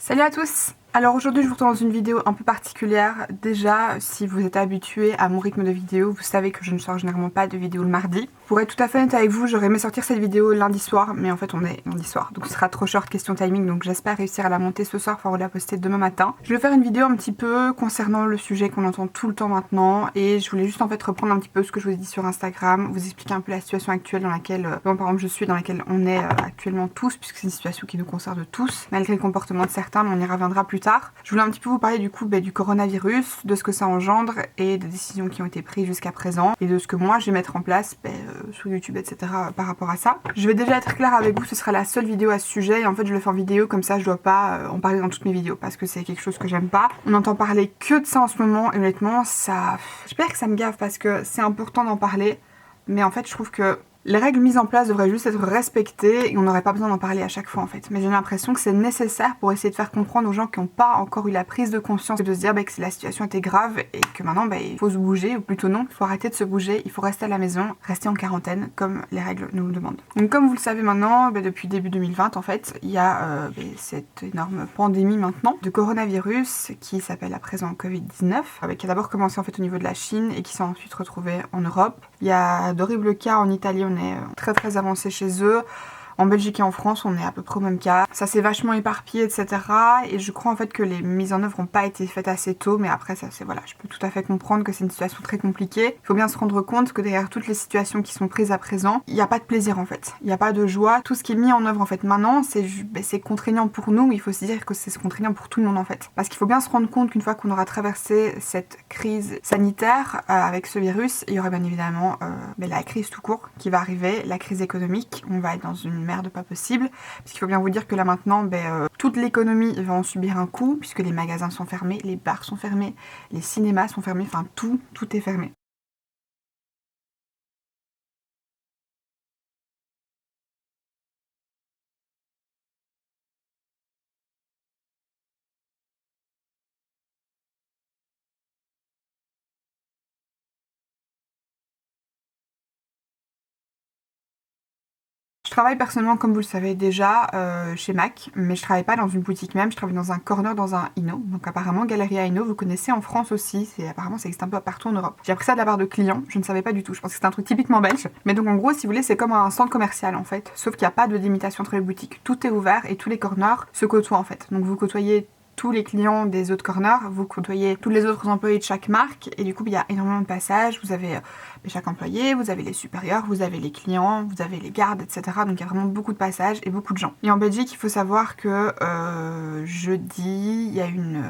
Salut à tous! Alors aujourd'hui je vous retrouve dans une vidéo un peu particulière. Déjà, si vous êtes habitué à mon rythme de vidéo, vous savez que je ne sors généralement pas de vidéo le mardi. Pour être tout à fait honnête avec vous, j'aurais aimé sortir cette vidéo lundi soir, mais en fait on est lundi soir, donc ce sera trop short question timing, donc j'espère réussir à la monter ce soir pour la poster demain matin. Je vais faire une vidéo un petit peu concernant le sujet qu'on entend tout le temps maintenant, et je voulais juste en fait reprendre un petit peu ce que je vous ai dit sur Instagram, vous expliquer un peu la situation actuelle dans laquelle, par exemple je suis, dans laquelle on est actuellement tous, puisque c'est une situation qui nous concerne tous, malgré le comportement de certains, mais on y reviendra plus tard. Je voulais un petit peu vous parler du coup du coronavirus, de ce que ça engendre et des décisions qui ont été prises jusqu'à présent et de ce que moi je vais mettre en place sur YouTube, etc. par rapport à ça. Je vais déjà être claire avec vous, ce sera la seule vidéo à ce sujet et en fait je le fais en vidéo comme ça je dois pas en parler dans toutes mes vidéos parce que c'est quelque chose que j'aime pas. On entend parler que de ça en ce moment et honnêtement ça... J'espère que ça me gave parce que c'est important d'en parler, mais en fait je trouve que les règles mises en place devraient juste être respectées et on n'aurait pas besoin d'en parler à chaque fois en fait. Mais j'ai l'impression que c'est nécessaire pour essayer de faire comprendre aux gens qui n'ont pas encore eu la prise de conscience et de se dire que la situation était grave et que maintenant il faut se bouger, ou plutôt non, il faut arrêter de se bouger, il faut rester à la maison, rester en quarantaine comme les règles nous le demandent. Donc comme vous le savez maintenant, depuis début 2020 en fait, il y a cette énorme pandémie maintenant de coronavirus qui s'appelle à présent Covid-19, qui a d'abord commencé en fait au niveau de la Chine et qui s'est ensuite retrouvé en Europe. Il y a d'horribles cas en Italie, on est très avancé chez eux. En Belgique et en France, on est à peu près au même cas. Ça s'est vachement éparpillé, etc. Et je crois en fait que les mises en œuvre n'ont pas été faites assez tôt, mais après ça c'est voilà, je peux tout à fait comprendre que c'est une situation très compliquée. Il faut bien se rendre compte que derrière toutes les situations qui sont prises à présent, il n'y a pas de plaisir en fait. Il n'y a pas de joie. Tout ce qui est mis en œuvre en fait maintenant, c'est contraignant pour nous, mais il faut se dire que c'est contraignant pour tout le monde en fait. Parce qu'il faut bien se rendre compte qu'une fois qu'on aura traversé cette crise sanitaire avec ce virus, il y aura bien évidemment la crise tout court qui va arriver, la crise économique. On va être dans une merde pas possible, puisqu'il faut bien vous dire que là maintenant toute l'économie va en subir un coup, puisque les magasins sont fermés, les bars sont fermés, les cinémas sont fermés, enfin tout est fermé. Je travaille personnellement, comme vous le savez déjà, chez Mac, mais je travaille pas dans une boutique même, je travaille dans un corner, dans un Inno. Donc apparemment, Galeria Inno, vous connaissez en France aussi, apparemment ça existe un peu partout en Europe. J'ai appris ça de la part de clients, je ne savais pas du tout, je pensais que c'était un truc typiquement belge. Mais donc en gros, si vous voulez, c'est comme un centre commercial en fait, sauf qu'il n'y a pas de délimitation entre les boutiques. Tout est ouvert et tous les corners se côtoient en fait. Donc vous côtoyez tous les clients des autres corners, vous côtoyez tous les autres employés de chaque marque et du coup il y a énormément de passages, vous avez chaque employé, vous avez les supérieurs, vous avez les clients, vous avez les gardes, etc. Donc il y a vraiment beaucoup de passages et beaucoup de gens. Et en Belgique, il faut savoir que jeudi, il y a une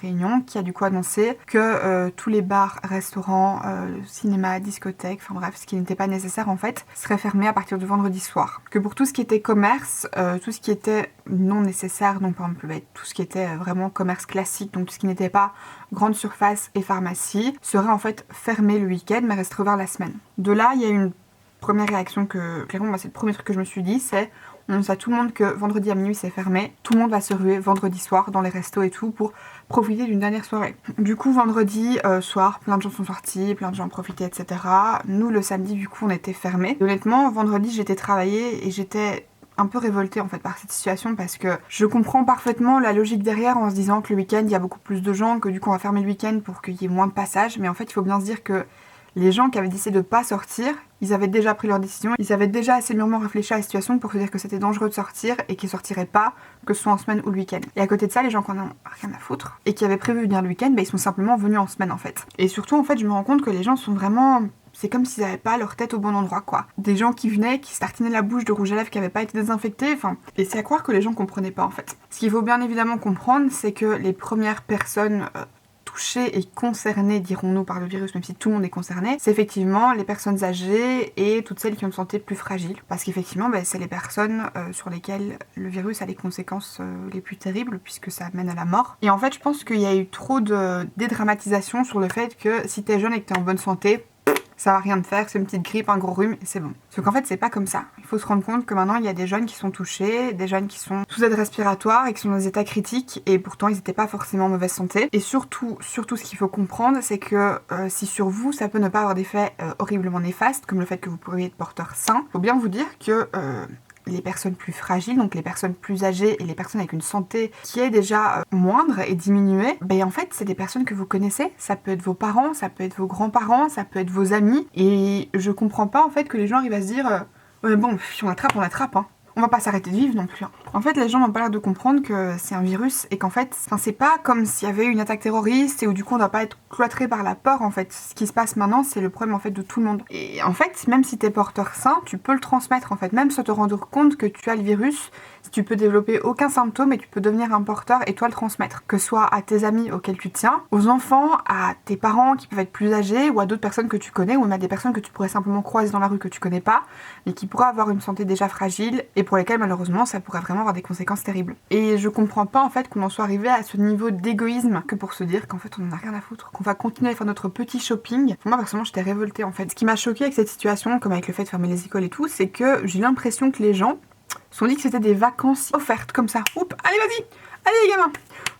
réunion qui a du coup annoncé que tous les bars, restaurants, cinéma, discothèques, enfin bref, ce qui n'était pas nécessaire en fait, serait fermé à partir du vendredi soir. Que pour tout ce qui était commerce, tout ce qui était non nécessaire, donc par exemple tout ce qui était vraiment commerce classique, donc tout ce qui n'était pas grande surface et pharmacie, serait en fait fermé le week-end mais resterait ouvert la semaine. De là, il y a une première réaction que, clairement, moi c'est le premier truc que je me suis dit, c'est on annonce à tout le monde que vendredi à minuit c'est fermé, tout le monde va se ruer vendredi soir dans les restos et tout pour profiter d'une dernière soirée. Du coup vendredi soir, plein de gens sont sortis, plein de gens ont profité, etc. Nous le samedi du coup on était fermés. Honnêtement vendredi j'étais travaillée et j'étais un peu révoltée en fait par cette situation parce que je comprends parfaitement la logique derrière en se disant que le week-end il y a beaucoup plus de gens, que du coup on va fermer le week-end pour qu'il y ait moins de passages, mais en fait il faut bien se dire que les gens qui avaient décidé de pas sortir, ils avaient déjà pris leur décision, ils avaient déjà assez mûrement réfléchi à la situation pour se dire que c'était dangereux de sortir et qu'ils sortiraient pas, que ce soit en semaine ou le week-end. Et à côté de ça, les gens qui en ont rien à foutre et qui avaient prévu venir le week-end, ils sont simplement venus en semaine en fait. Et surtout en fait, je me rends compte que les gens sont vraiment... C'est comme s'ils n'avaient pas leur tête au bon endroit quoi. Des gens qui venaient, qui se tartinaient la bouche de rouge à lèvres qui n'avaient pas été désinfectés, enfin... Et c'est à croire que les gens comprenaient pas en fait. Ce qu'il faut bien évidemment comprendre, c'est que les premières personnes... touchées et concernées, dirons-nous, par le virus, même si tout le monde est concerné, c'est effectivement les personnes âgées et toutes celles qui ont une santé plus fragile. Parce qu'effectivement, c'est les personnes sur lesquelles le virus a les conséquences les plus terribles, puisque ça mène à la mort. Et en fait, je pense qu'il y a eu trop de dédramatisation sur le fait que si t'es jeune et que t'es en bonne santé, ça va rien te faire, c'est une petite grippe, un gros rhume et c'est bon. Sauf qu'en fait c'est pas comme ça. Il faut se rendre compte que maintenant il y a des jeunes qui sont touchés, des jeunes qui sont sous aide respiratoire et qui sont dans des états critiques et pourtant ils étaient pas forcément en mauvaise santé. Et surtout ce qu'il faut comprendre c'est que si sur vous ça peut ne pas avoir d'effet horriblement néfaste comme le fait que vous pourriez être porteur sain, faut bien vous dire que les personnes plus fragiles, donc les personnes plus âgées et les personnes avec une santé qui est déjà moindre et diminuée, ben en fait c'est des personnes que vous connaissez, ça peut être vos parents, ça peut être vos grands-parents, ça peut être vos amis, et je comprends pas en fait que les gens arrivent à se dire ouais, bon, si on attrape, hein. On va pas s'arrêter de vivre non plus. Hein. En fait, les gens n'ont pas l'air de comprendre que c'est un virus et qu'en fait, c'est pas comme s'il y avait eu une attaque terroriste et où du coup on doit pas être cloîtré par la peur en fait. Ce qui se passe maintenant, c'est le problème en fait de tout le monde. Et en fait, même si t'es porteur sain, tu peux le transmettre en fait. Même sans te rendre compte que tu as le virus, tu peux développer aucun symptôme et tu peux devenir un porteur et toi le transmettre. Que ce soit à tes amis auxquels tu tiens, aux enfants, à tes parents qui peuvent être plus âgés ou à d'autres personnes que tu connais ou même à des personnes que tu pourrais simplement croiser dans la rue que tu connais pas mais qui pourraient avoir une santé déjà fragile et pour lesquelles malheureusement ça pourrait vraiment avoir des conséquences terribles. Et je comprends pas en fait qu'on en soit arrivé à ce niveau d'égoïsme que pour se dire qu'en fait on en a rien à foutre, qu'on va continuer à faire notre petit shopping. Moi personnellement j'étais révoltée en fait. Ce qui m'a choquée avec cette situation, comme avec le fait de fermer les écoles et tout, c'est que j'ai l'impression que les gens se sont dit que c'était des vacances offertes comme ça. Oups, allez vas-y, allez les gamins,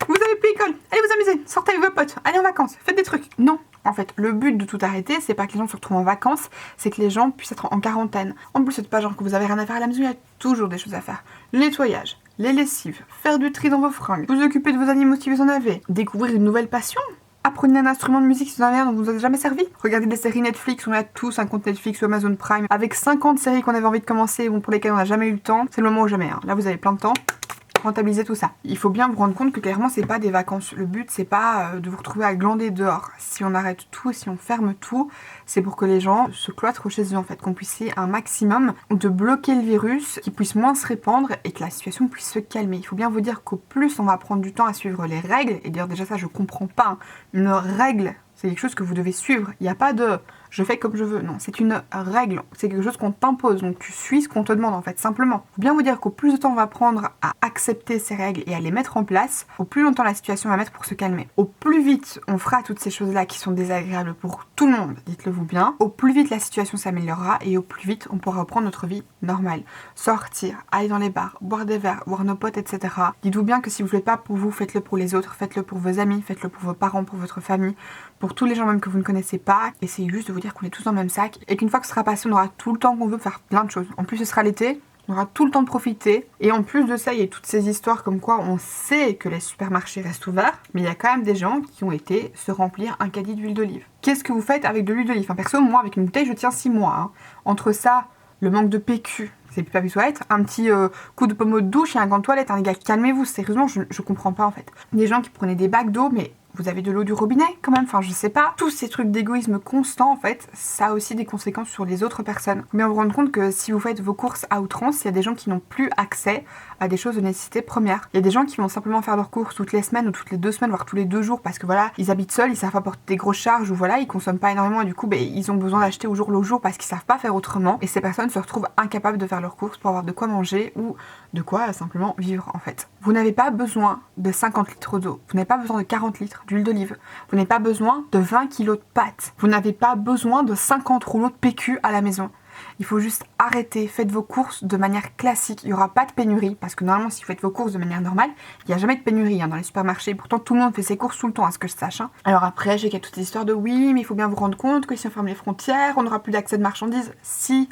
vous avez plus école, allez vous amuser, sortez avec vos potes, allez en vacances, faites des trucs. Non, en fait, le but de tout arrêter, c'est pas que les gens se retrouvent en vacances, c'est que les gens puissent être en quarantaine. En plus, c'est pas genre que vous avez rien à faire à la maison, il y a toujours des choses à faire. Le nettoyage, les lessives, faire du tri dans vos fringues, vous occuper de vos animaux si vous en avez, découvrir une nouvelle passion. Apprenez un instrument de musique si vous en avez un dont vous avez jamais servi. Regardez des séries Netflix, on a tous un compte Netflix ou Amazon Prime avec 50 séries qu'on avait envie de commencer ou pour lesquelles on n'a jamais eu le temps. C'est le moment ou jamais. Hein. Là, vous avez plein de temps. Rentabiliser tout ça. Il faut bien vous rendre compte que clairement c'est pas des vacances. Le but c'est pas de vous retrouver à glander dehors. Si on arrête tout, si on ferme tout, c'est pour que les gens se cloîtrent chez eux en fait, qu'on puisse essayer un maximum de bloquer le virus, qu'il puisse moins se répandre et que la situation puisse se calmer. Il faut bien vous dire qu'au plus on va prendre du temps à suivre les règles, et d'ailleurs déjà ça je comprends pas, hein. Une règle c'est quelque chose que vous devez suivre. Il n'y a pas de je fais comme je veux. Non, c'est une règle. C'est quelque chose qu'on t'impose. Donc tu suis ce qu'on te demande en fait, simplement. Faut bien vous dire qu'au plus de temps on va prendre à accepter ces règles et à les mettre en place, au plus longtemps la situation va mettre pour se calmer. Au plus vite on fera toutes ces choses-là qui sont désagréables pour tout le monde, dites-le vous bien, au plus vite la situation s'améliorera et au plus vite on pourra reprendre notre vie normale. Sortir, aller dans les bars, boire des verres, voir nos potes, etc. Dites-vous bien que si vous ne le faites pas pour vous, faites-le pour les autres, faites-le pour vos amis, faites-le pour vos parents, pour votre famille, pour tous les gens même que vous ne connaissez pas. Essayez juste de vous dire qu'on est tous dans le même sac et qu'une fois que ce sera passé, on aura tout le temps qu'on veut faire plein de choses. En plus, ce sera l'été, on aura tout le temps de profiter. Et en plus de ça, il y a toutes ces histoires comme quoi on sait que les supermarchés restent ouverts, mais il y a quand même des gens qui ont été se remplir un caddie d'huile d'olive. Qu'est-ce que vous faites avec de l'huile d'olive? Enfin, perso, moi, avec une bouteille, je tiens 6 mois. Hein. Entre ça, le manque de PQ, c'est plus pas pu soit être, un petit coup de pommeau de douche et un gant de toilette, hein, les gars, calmez-vous, sérieusement, je comprends pas en fait. Des gens qui prenaient des bacs d'eau, mais vous avez de l'eau du robinet quand même, enfin je sais pas. Tous ces trucs d'égoïsme constant en fait, ça a aussi des conséquences sur les autres personnes. Mais on vous rend compte que si vous faites vos courses à outrance, il y a des gens qui n'ont plus accès à des choses de nécessité première. Il y a des gens qui vont simplement faire leurs courses toutes les semaines ou toutes les 2 semaines, voire tous les 2 jours parce que voilà, ils habitent seuls, ils savent pas porter des grosses charges ou voilà, ils consomment pas énormément et du coup ils ont besoin d'acheter au jour le jour parce qu'ils savent pas faire autrement et ces personnes se retrouvent incapables de faire leurs courses pour avoir de quoi manger ou de quoi simplement vivre en fait. Vous n'avez pas besoin de 50 litres d'eau, vous n'avez pas besoin de 40 litres d'huile d'olive, vous n'avez pas besoin de 20 kilos de pâtes, vous n'avez pas besoin de 50 rouleaux de PQ à la maison. Il faut juste arrêter, faites vos courses de manière classique, il n'y aura pas de pénurie, parce que normalement si vous faites vos courses de manière normale, il n'y a jamais de pénurie dans les supermarchés, pourtant tout le monde fait ses courses tout le temps à ce que je sache. Hein. Alors après, j'ai qu'il y a toutes ces histoires de oui, mais il faut bien vous rendre compte que si on ferme les frontières, on n'aura plus d'accès de marchandises. Si,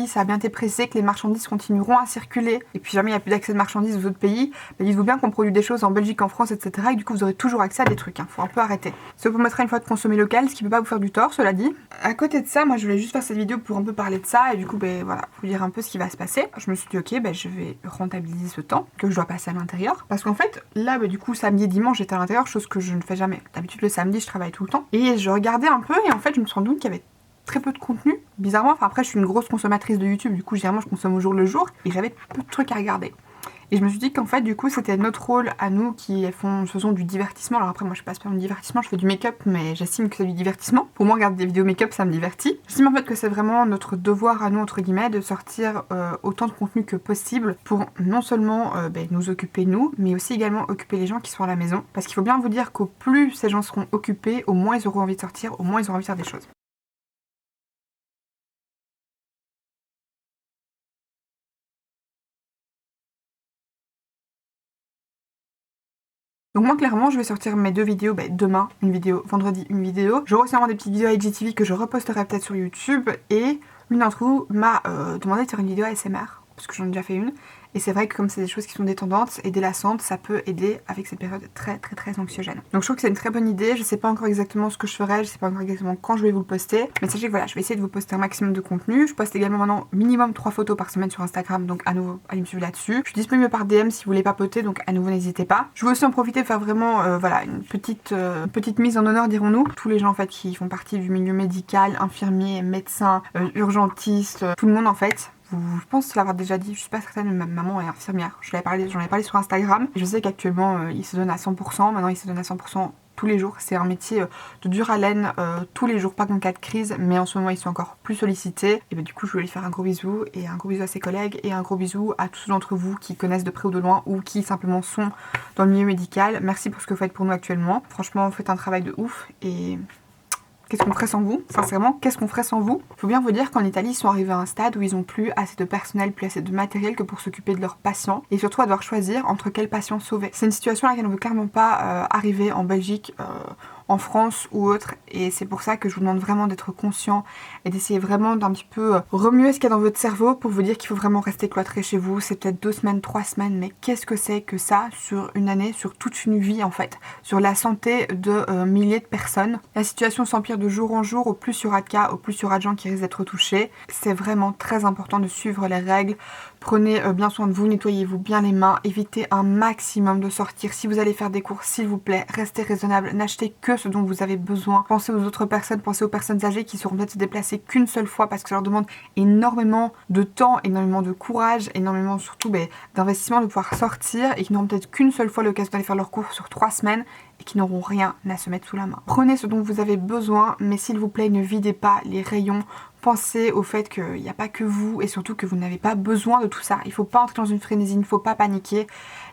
ça a bien été précisé que les marchandises continueront à circuler, et puis jamais il n'y a plus d'accès de marchandises aux autres pays, mais dites-vous bien qu'on produit des choses en Belgique, en France, etc. Et du coup vous aurez toujours accès à des trucs, faut un peu arrêter. Ça vous permettra une fois de consommer local, ce qui peut pas vous faire du tort, cela dit. À côté de ça, moi je voulais juste faire cette vidéo pour un peu parler de ça, et du coup voilà, vous dire un peu ce qui va se passer. Je me suis dit ok, je vais rentabiliser ce temps que je dois passer à l'intérieur, parce qu'en fait, là du coup samedi et dimanche j'étais à l'intérieur, chose que je ne fais jamais. D'habitude le samedi je travaille tout le temps, et je regardais un peu, et en fait je me suis rendu compte qu'il y avait très peu de contenu, bizarrement. Enfin après je suis une grosse consommatrice de YouTube, du coup généralement je consomme au jour le jour et j'avais peu de trucs à regarder. Et je me suis dit qu'en fait du coup c'était notre rôle à nous qui faisons du divertissement. Alors après moi je passe pas du divertissement, je fais du make-up mais j'estime que c'est du divertissement. Pour moi regarder des vidéos make-up ça me divertit. J'estime en fait que c'est vraiment notre devoir à nous entre guillemets de sortir autant de contenu que possible pour non seulement nous occuper nous, mais aussi également occuper les gens qui sont à la maison. Parce qu'il faut bien vous dire qu'au plus ces gens seront occupés, au moins ils auront envie de sortir, au moins ils auront envie de faire des choses. Donc moi clairement je vais sortir mes 2 vidéos demain, une vidéo, vendredi une vidéo. J'aurai aussi des petites vidéos IGTV que je reposterai peut-être sur YouTube et l'une d'entre vous m'a demandé de faire une vidéo ASMR. parce que j'en ai déjà fait une. Et c'est vrai que comme c'est des choses qui sont détendantes et délassantes, ça peut aider avec cette période très anxiogène. Donc je trouve que c'est une très bonne idée. Je sais pas encore exactement ce que je ferai, je sais pas encore exactement quand je vais vous le poster. Mais sachez que voilà, je vais essayer de vous poster un maximum de contenu. Je poste également maintenant minimum 3 photos par semaine sur Instagram, donc à nouveau allez me suivre là-dessus. Je suis disponible par DM si vous voulez papoter, donc à nouveau n'hésitez pas. Je veux aussi en profiter de faire vraiment voilà, une petite mise en honneur, dirons-nous. Tous les gens en fait qui font partie du milieu médical, infirmiers, médecins, urgentistes, tout le monde en fait. Je pense l'avoir déjà dit, je suis pas certaine, mais ma maman est infirmière. J'en avais parlé sur Instagram. Je sais qu'actuellement, il se donne à 100%. Maintenant, il se donne à 100% tous les jours. C'est un métier de dur haleine tous les jours, pas qu'en cas de crise, mais en ce moment, ils sont encore plus sollicités. Et bah, du coup, je voulais lui faire un gros bisou, et un gros bisou à ses collègues, et un gros bisou à tous d'entre vous qui connaissent de près ou de loin, ou qui simplement sont dans le milieu médical. Merci pour ce que vous faites pour nous actuellement. Franchement, vous faites un travail de ouf, et... qu'est-ce qu'on ferait sans vous? Sincèrement, qu'est-ce qu'on ferait sans vous? Faut bien vous dire qu'en Italie, ils sont arrivés à un stade où ils ont plus assez de personnel, plus assez de matériel que pour s'occuper de leurs patients et surtout à devoir choisir entre quels patients sauver. C'est une situation à laquelle on veut clairement pas arriver en Belgique, en France ou autre, et c'est pour ça que je vous demande vraiment d'être conscient et d'essayer vraiment d'un petit peu remuer ce qu'il y a dans votre cerveau pour vous dire qu'il faut vraiment rester cloîtré chez vous. C'est peut-être 2 semaines, 3 semaines, mais qu'est-ce que c'est que ça sur une année, sur toute une vie en fait, sur la santé de milliers de personnes. La situation s'empire de jour en jour, au plus il y aura de cas, au plus il y aura de gens qui risquent d'être touchés. C'est vraiment très important de suivre les règles. Prenez bien soin de vous, nettoyez-vous bien les mains, évitez un maximum de sortir. Si vous allez faire des courses, s'il vous plaît, restez raisonnable, n'achetez que ce dont vous avez besoin. Pensez aux autres personnes, pensez aux personnes âgées qui seront peut-être se déplacer qu'une seule fois parce que ça leur demande énormément de temps, énormément de courage, énormément surtout d'investissement de pouvoir sortir et qui n'auront peut-être qu'une seule fois l'occasion d'aller faire leur courses sur 3 semaines et qui n'auront rien à se mettre sous la main. Prenez ce dont vous avez besoin, mais s'il vous plaît, ne videz pas les rayons. Pensez au fait qu'il n'y a pas que vous et surtout que vous n'avez pas besoin de tout ça. Il ne faut pas entrer dans une frénésie, il ne faut pas paniquer.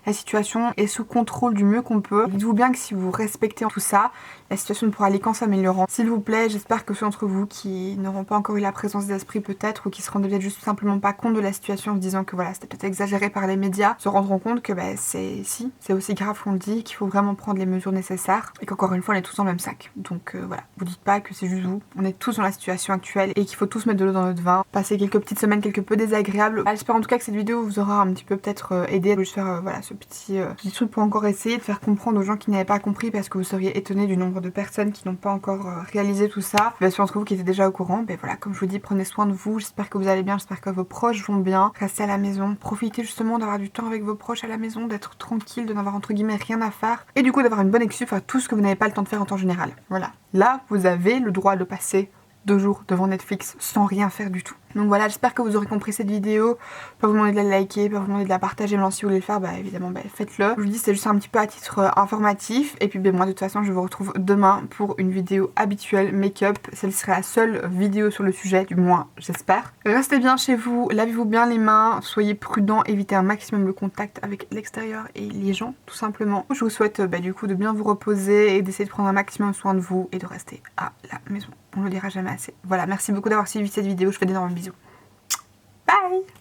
La situation est sous contrôle du mieux qu'on peut. Dites-vous bien que si vous respectez tout ça, la situation ne pourra aller qu'en s'améliorant. S'il vous plaît, j'espère que ceux d'entre vous qui n'auront pas encore eu la présence d'esprit peut-être ou qui se rendaient peut-être juste simplement pas compte de la situation en se disant que voilà, c'était peut-être exagéré par les médias, se rendront compte que c'est aussi grave qu'on le dit, qu'il faut vraiment prendre les mesures nécessaires et qu'encore une fois on est tous dans le même sac. Donc voilà, vous dites pas que c'est juste vous, on est tous dans la situation actuelle et qu'il faut tous mettre de l'eau dans notre vin, passer quelques petites semaines quelque peu désagréables. J'espère en tout cas que cette vidéo vous aura un petit peu peut-être aidé. Je vais juste faire voilà ce petit truc pour encore essayer de faire comprendre aux gens qui n'avaient pas compris parce que vous seriez étonnés du nombre de personnes qui n'ont pas encore réalisé tout ça. Bien sûr entre vous qui étaient déjà au courant, mais voilà, comme je vous dis, prenez soin de vous, j'espère que vous allez bien, j'espère que vos proches vont bien, restez à la maison, profitez justement d'avoir du temps avec vos proches à la maison, d'être tranquille, de n'avoir entre guillemets rien à faire et du coup d'avoir une bonne excuse à tout ce que vous n'avez pas le temps de faire en temps général. Voilà, là vous avez le droit de passer 2 jours devant Netflix sans rien faire du tout. Donc voilà, j'espère que vous aurez compris cette vidéo. Pas vous demander de la liker, pas vous demander de la partager, mais si vous voulez le faire, évidemment, faites-le. Je vous dis, c'est juste un petit peu à titre informatif. Et puis moi, de toute façon, je vous retrouve demain pour une vidéo habituelle make-up. Celle sera la seule vidéo sur le sujet, du moins, j'espère. Restez bien chez vous, lavez-vous bien les mains, soyez prudents, évitez un maximum le contact avec l'extérieur et les gens, tout simplement. Je vous souhaite du coup de bien vous reposer et d'essayer de prendre un maximum soin de vous et de rester à la maison. On ne le dira jamais assez. Voilà, merci beaucoup d'avoir suivi cette vidéo, je fais d'énormes bisous. Bye!